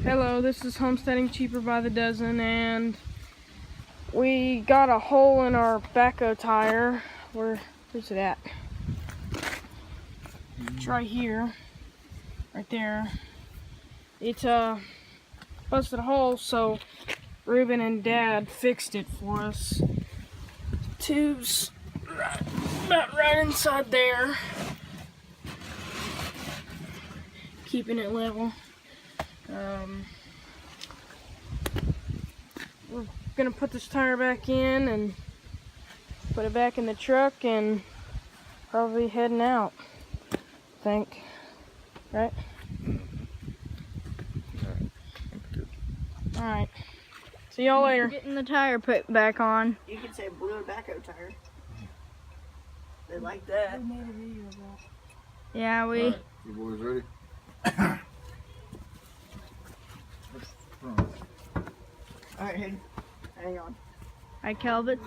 Hello, this is Homesteading Cheaper by the Dozen, and we got a hole in our Backhoe tire. Where's it at? It's right here, right there. It's busted a hole, so Ruben and Dad fixed it for us. Tubes right inside there, keeping it level. We're gonna put this tire back in and put it back in the truck and probably heading out, I think. Right? Alright. See y'all later. Getting the tire put back on. You could say blue Backhoe tire. They like that. We made a video of that. Yeah, we. Right, you boys ready? Alright, Hayden. Hang on. Hi, Calvin.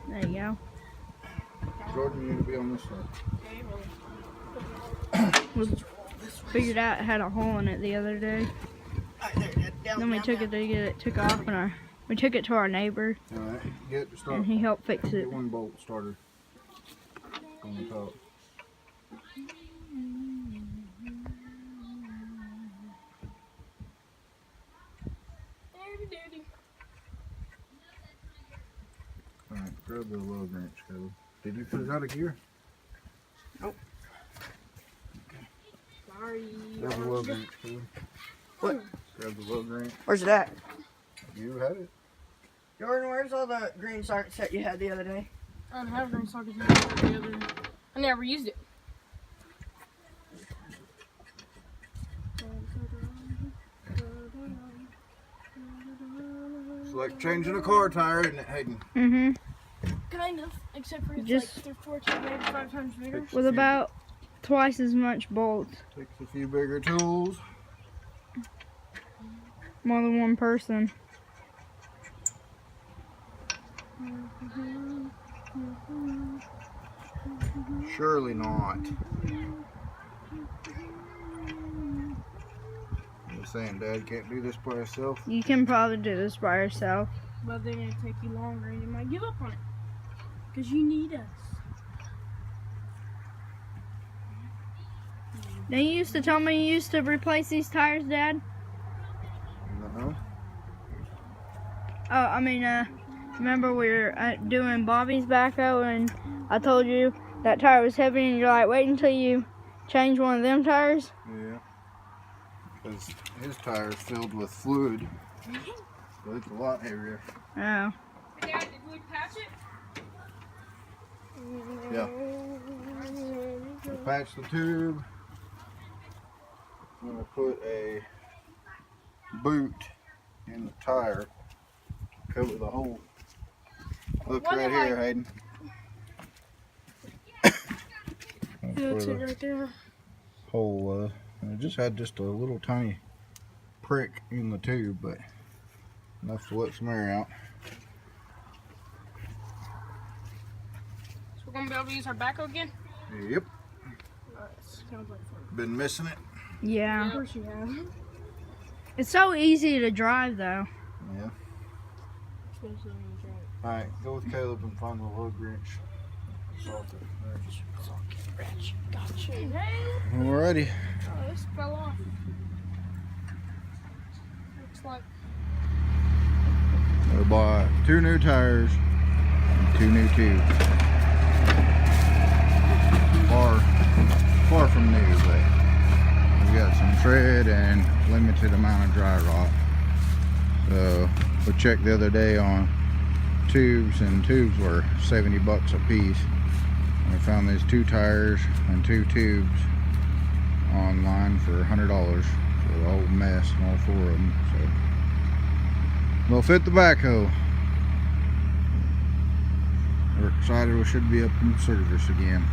There you go. Jordan, you need to be on this side. Figured out it had a hole in it the other day. Alright, there, down, Then we down, took down. it to get it took off, and we took it to our neighbor, Alright, get the start. and he helped fix it. Get one bolt started on the top. Alright, grab the lug wrench, Caleb. Did you put it out of gear? Nope. Sorry. Grab the lug wrench, Caleb. What? Grab the lug wrench. Where's it at? You had it. Jordan, where's all the green sockets that you had the other day? I don't have green sockets in the other. I never used it. It's like changing a car tire, isn't it, Hayden? Mm-hmm. Kind of, except for it's Just- like they're 4 times, maybe 5 times bigger. Takes With a few- about twice as much bolts. Takes a few bigger tools. More than one person. Surely not. You're saying Dad can't do this by himself? You can probably do this by yourself. But then it'll take you longer and you might give up on it. Because you need us. Now, you used to tell me you used to replace these tires, Dad? Uh-huh. Remember we were doing Bobby's backhoe, and I told you that tire was heavy, and you're like, wait until you change one of them tires? Yeah. Because his tire's filled with fluid. So it's a lot heavier. Oh. Dad, did we patch it? Yeah. We'll patch the tube. I'm going to put a boot in the tire. Cover the hole. Look What right am I- here, Hayden. That's it right there. Hole was. And it just had just a little tiny prick in the tube, but enough to let some air out. So we're going to be able to use our backhoe again? Yep. Sounds like fun. Been missing it. Yeah. Of course you have. It's so easy to drive, though. Yeah. Especially when you drive. Alright, go with Caleb and find the lug wrench. Socket. Wrench. Gotcha. Hey. Alrighty. Oh, this fell off. Looks like. We bought 2 new tires and 2 new tubes. Far from new, but we got some tread and limited amount of dry rot. So we checked the other day on tubes, and tubes were 70 bucks a piece. We found these 2 tires and 2 tubes online for $100 for the whole mess and all 4 of them. So they'll fit the backhoe. We're excited we should be up in service again.